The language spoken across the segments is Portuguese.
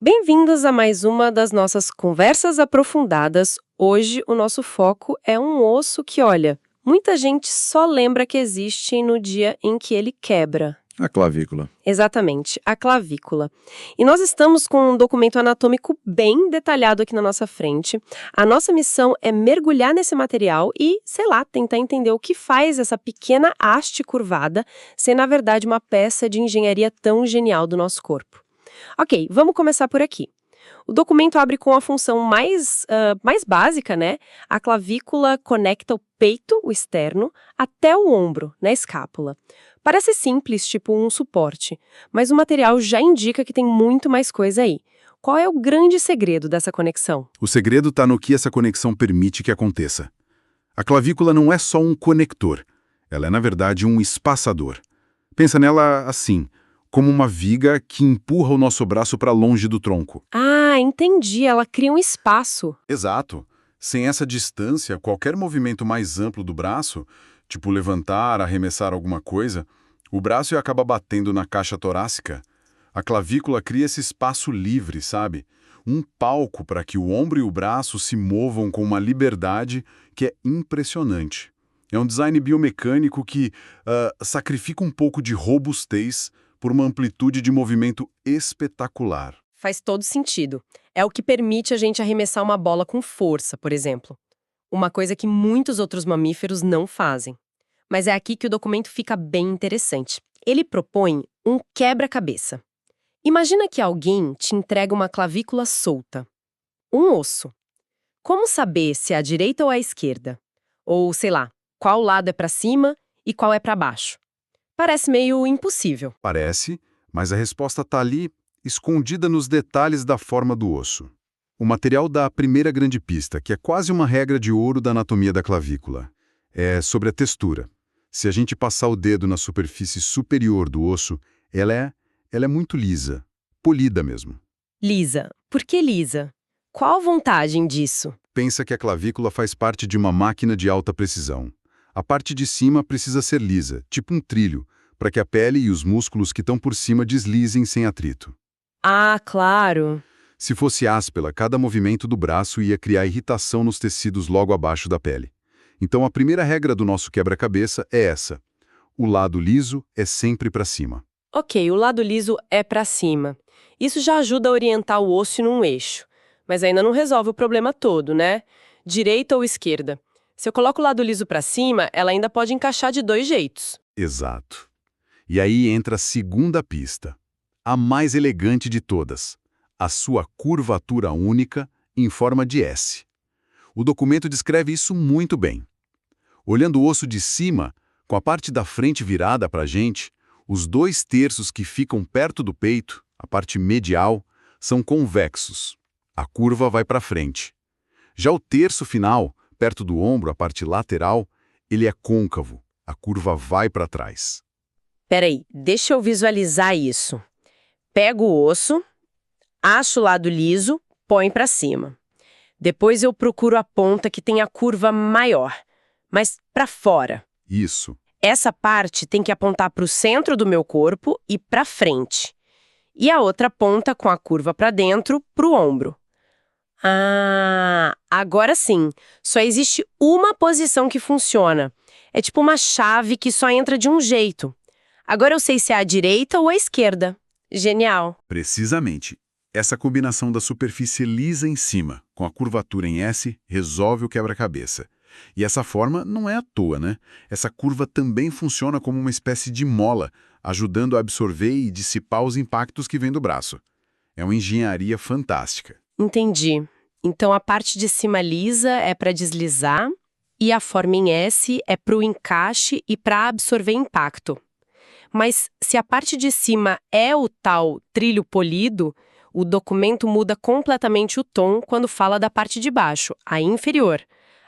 Bem-vindos a mais uma das nossas conversas aprofundadas. Hoje o nosso foco é um osso que, olha, muita gente só lembra que existe no dia em que ele quebra. A clavícula. Exatamente, a clavícula. E nós estamos com um documento anatômico bem detalhado aqui na nossa frente. A nossa missão é mergulhar nesse material e, sei lá, tentar entender o que faz essa pequena haste curvada ser, na verdade, uma peça de engenharia tão genial do nosso corpo. Ok, vamos começar por aqui. O documento abre com a função mais básica, né? A clavícula conecta o peito, o externo, até o ombro, na escápula. Parece simples, tipo um suporte, mas o material já indica que tem muito mais coisa aí. Qual é o grande segredo dessa conexão? O segredo está no que essa conexão permite que aconteça. A clavícula não é só um conector. Ela é, na verdade, um espaçador. Pensa nela assim, como uma viga que empurra o nosso braço para longe do tronco. Ah, entendi. Ela cria um espaço. Exato. Sem essa distância, qualquer movimento mais amplo do braço, tipo levantar, arremessar alguma coisa, o braço acaba batendo na caixa torácica. A clavícula cria esse espaço livre, sabe? Um palco para que o ombro e o braço se movam com uma liberdade que é impressionante. É um design biomecânico que sacrifica um pouco de robustez por uma amplitude de movimento espetacular. Faz todo sentido. É o que permite a gente arremessar uma bola com força, por exemplo. Uma coisa que muitos outros mamíferos não fazem. Mas é aqui que o documento fica bem interessante. Ele propõe um quebra-cabeça. Imagina que alguém te entrega uma clavícula solta. Um osso. Como saber se é à direita ou à esquerda? Ou, sei lá, qual lado é para cima e qual é para baixo? Parece meio impossível. Parece, mas a resposta está ali, escondida nos detalhes da forma do osso. O material dá a primeira grande pista, que é quase uma regra de ouro da anatomia da clavícula. É sobre a textura. Se a gente passar o dedo na superfície superior do osso, ela é muito lisa, polida mesmo. Lisa. Por que lisa? Qual a vantagem disso? Pensa que a clavícula faz parte de uma máquina de alta precisão. A parte de cima precisa ser lisa, tipo um trilho, para que a pele e os músculos que estão por cima deslizem sem atrito. Ah, claro. Se fosse áspera, cada movimento do braço ia criar irritação nos tecidos logo abaixo da pele. Então a primeira regra do nosso quebra-cabeça é essa. O lado liso é sempre para cima. Ok, o lado liso é para cima. Isso já ajuda a orientar o osso num eixo. Mas ainda não resolve o problema todo, né? Direita ou esquerda? Se eu coloco o lado liso para cima, ela ainda pode encaixar de dois jeitos. Exato. E aí entra a segunda pista, a mais elegante de todas, a sua curvatura única em forma de S. O documento descreve isso muito bem. Olhando o osso de cima, com a parte da frente virada para a gente, os 2/3 que ficam perto do peito, a parte medial, são convexos. A curva vai para frente. Já o terço final, perto do ombro, a parte lateral, ele é côncavo. A curva vai para trás. Peraí, deixa eu visualizar isso. Pego o osso, acho o lado liso, põe para cima. Depois eu procuro a ponta que tem a curva maior, mas para fora. Isso. Essa parte tem que apontar para o centro do meu corpo e para frente. E a outra ponta com a curva para dentro, para o ombro. Ah, agora sim. Só existe uma posição que funciona. É tipo uma chave que só entra de um jeito. Agora eu sei se é à direita ou à esquerda. Genial. Precisamente. Essa combinação da superfície lisa em cima, com a curvatura em S, resolve o quebra-cabeça. E essa forma não é à toa, né? Essa curva também funciona como uma espécie de mola, ajudando a absorver e dissipar os impactos que vêm do braço. É uma engenharia fantástica. Entendi. Então a parte de cima lisa é para deslizar e a forma em S é para o encaixe e para absorver impacto. Mas se a parte de cima é o tal trilho polido, o documento muda completamente o tom quando fala da parte de baixo, a inferior.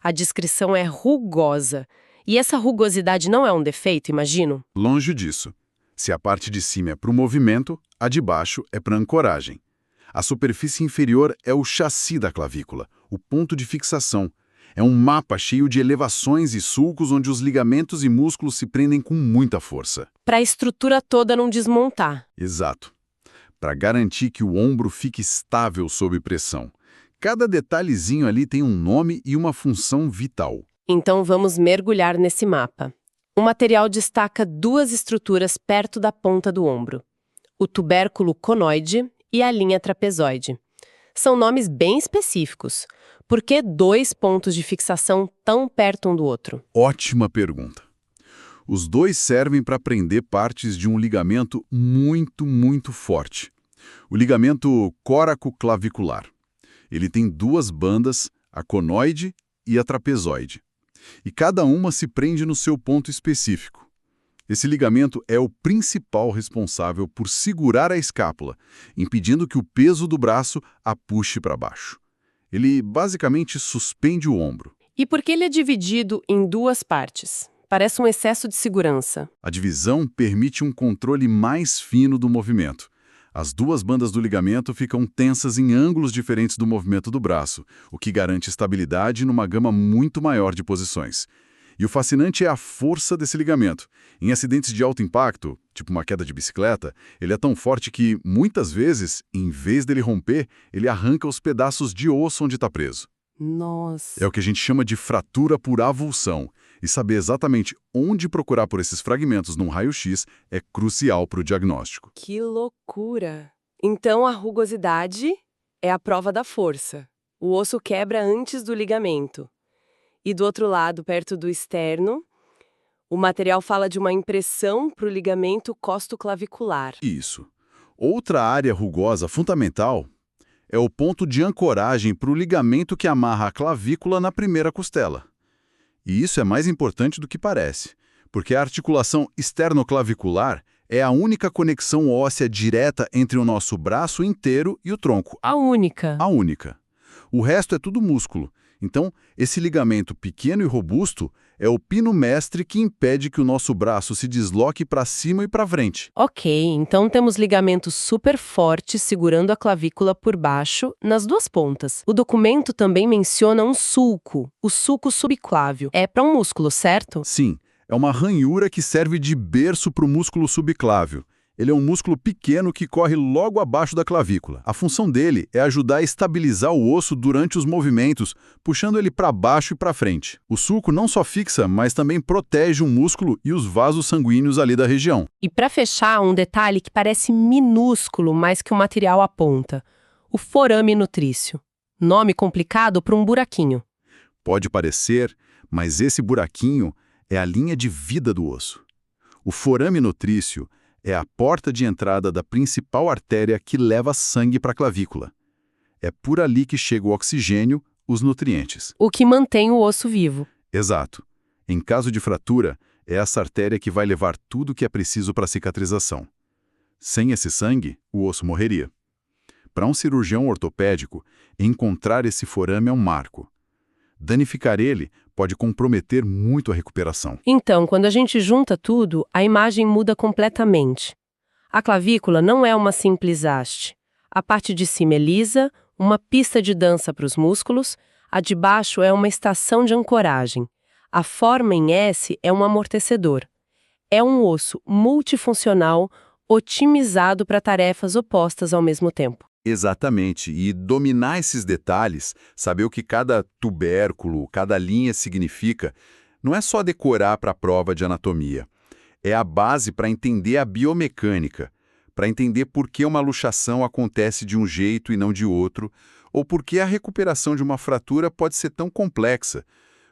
A descrição é rugosa. E essa rugosidade não é um defeito, imagino? Longe disso. Se a parte de cima é para o movimento, a de baixo é para a ancoragem. A superfície inferior é o chassi da clavícula, o ponto de fixação. É um mapa cheio de elevações e sulcos onde os ligamentos e músculos se prendem com muita força. Para a estrutura toda não desmontar. Exato. para garantir que o ombro fique estável sob pressão. Cada detalhezinho ali tem um nome e uma função vital. Então vamos mergulhar nesse mapa. O material destaca duas estruturas perto da ponta do ombro: o tubérculo conoide e a linha trapezoide. São nomes bem específicos. Por que dois pontos de fixação tão perto um do outro? Ótima pergunta. Os dois servem para prender partes de um ligamento muito forte. O ligamento córaco-clavicular. Ele tem duas bandas, a conoide e a trapezoide. E cada uma se prende no seu ponto específico. Esse ligamento é o principal responsável por segurar a escápula, impedindo que o peso do braço a puxe para baixo. Ele basicamente suspende o ombro. E por que ele é dividido em duas partes? Parece um excesso de segurança. A divisão permite um controle mais fino do movimento. As duas bandas do ligamento ficam tensas em ângulos diferentes do movimento do braço, o que garante estabilidade numa gama muito maior de posições. E o fascinante é a força desse ligamento. Em acidentes de alto impacto, tipo uma queda de bicicleta, ele é tão forte que, muitas vezes, em vez dele romper, ele arranca os pedaços de osso onde está preso. Nossa! É o que a gente chama de fratura por avulsão. E saber exatamente onde procurar por esses fragmentos num raio-x é crucial para o diagnóstico. Que loucura! Então a rugosidade é a prova da força. O osso quebra antes do ligamento. E do outro lado, perto do externo, o material fala de uma impressão para o ligamento costoclavicular. Isso. Outra área rugosa fundamental é o ponto de ancoragem para o ligamento que amarra a clavícula na primeira costela. E isso é mais importante do que parece, porque a articulação externoclavicular é a única conexão óssea direta entre o nosso braço inteiro e o tronco. A única. A única. O resto é tudo músculo. Então, esse ligamento pequeno e robusto é o pino mestre que impede que o nosso braço se desloque para cima e para frente. Ok, então temos ligamentos super fortes segurando a clavícula por baixo, nas duas pontas. O documento também menciona um sulco, o sulco subclávio. É para um músculo, certo? Sim, é uma ranhura que serve de berço para o músculo subclávio. Ele é um músculo pequeno que corre logo abaixo da clavícula. A função dele é ajudar a estabilizar o osso durante os movimentos, puxando ele para baixo e para frente. O sulco não só fixa, mas também protege o músculo e os vasos sanguíneos ali da região. E para fechar, um detalhe que parece minúsculo, mas que o material aponta: o forame nutrício. Nome complicado para um buraquinho. Pode parecer, mas esse buraquinho é a linha de vida do osso. O forame nutrício é a porta de entrada da principal artéria que leva sangue para a clavícula. É por ali que chega o oxigênio, os nutrientes. O que mantém o osso vivo. Exato. Em caso de fratura, é essa artéria que vai levar tudo o que é preciso para a cicatrização. Sem esse sangue, o osso morreria. Para um cirurgião ortopédico, encontrar esse forame é um marco. Danificar ele pode comprometer muito a recuperação. Então, quando a gente junta tudo, a imagem muda completamente. A clavícula não é uma simples haste. A parte de cima é lisa, uma pista de dança para os músculos, a de baixo é uma estação de ancoragem. A forma em S é um amortecedor. É um osso multifuncional, otimizado para tarefas opostas ao mesmo tempo. Exatamente, e dominar esses detalhes, saber o que cada tubérculo, cada linha significa, não é só decorar para a prova de anatomia. É a base para entender a biomecânica, para entender por que uma luxação acontece de um jeito e não de outro, ou por que a recuperação de uma fratura pode ser tão complexa.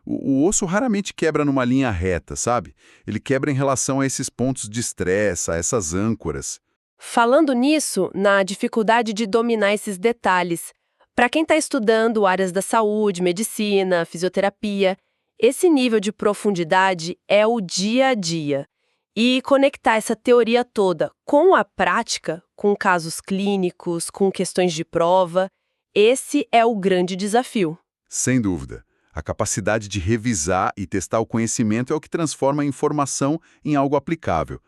O osso raramente quebra numa linha reta, sabe? Ele quebra em relação a esses pontos de estresse, a essas âncoras. Falando nisso, na dificuldade de dominar esses detalhes, para quem está estudando áreas da saúde, medicina, fisioterapia, esse nível de profundidade é o dia a dia. E conectar essa teoria toda com a prática, com casos clínicos, com questões de prova, esse é o grande desafio. Sem dúvida. A capacidade de revisar e testar o conhecimento é o que transforma a informação em algo aplicável.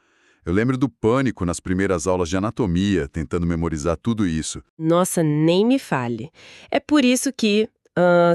Eu lembro do pânico nas primeiras aulas de anatomia, tentando memorizar tudo isso. Nossa, nem me fale. É por isso que,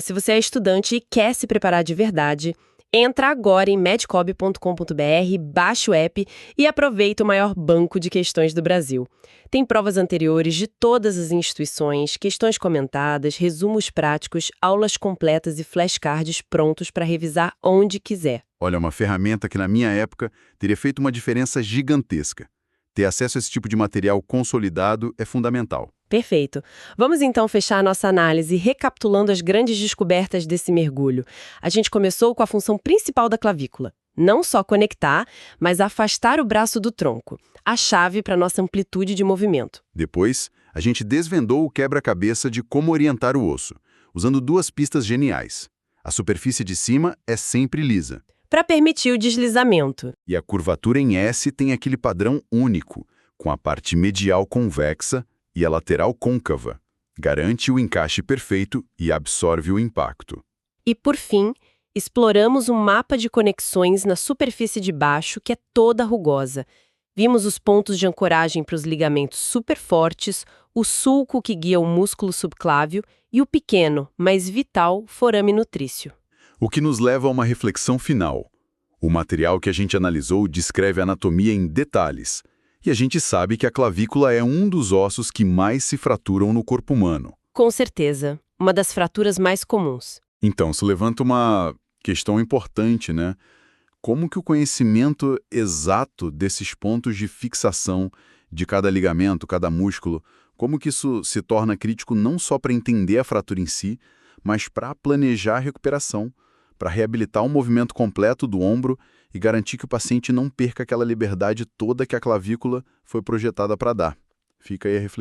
se você é estudante e quer se preparar de verdade, Entra agora em medcob.com.br, baixa o app e aproveita o maior banco de questões do Brasil. Tem provas anteriores de todas as instituições, questões comentadas, resumos práticos, aulas completas e flashcards prontos para revisar onde quiser. Olha, uma ferramenta que na minha época teria feito uma diferença gigantesca. Ter acesso a esse tipo de material consolidado é fundamental. Perfeito. Vamos então fechar a nossa análise recapitulando as grandes descobertas desse mergulho. A gente começou com a função principal da clavícula. Não só conectar, mas afastar o braço do tronco. A chave para nossa amplitude de movimento. Depois, a gente desvendou o quebra-cabeça de como orientar o osso, usando duas pistas geniais. A superfície de cima é sempre lisa. Para permitir o deslizamento. E a curvatura em S tem aquele padrão único, com a parte medial convexa e a lateral côncava. Garante o encaixe perfeito e absorve o impacto. E, por fim, exploramos um mapa de conexões na superfície de baixo que é toda rugosa. Vimos os pontos de ancoragem para os ligamentos superfortes, o sulco que guia o músculo subclávio e o pequeno, mas vital, forame nutrício. O que nos leva a uma reflexão final. O material que a gente analisou descreve a anatomia em detalhes, e a gente sabe que a clavícula é um dos ossos que mais se fraturam no corpo humano. Com certeza, uma das fraturas mais comuns. Então, isso levanta uma questão importante, né? Como que o conhecimento exato desses pontos de fixação de cada ligamento, cada músculo, como que isso se torna crítico não só para entender a fratura em si, mas para planejar a recuperação, para reabilitar o movimento completo do ombro e garantir que o paciente não perca aquela liberdade toda que a clavícula foi projetada para dar. Fica aí a reflexão.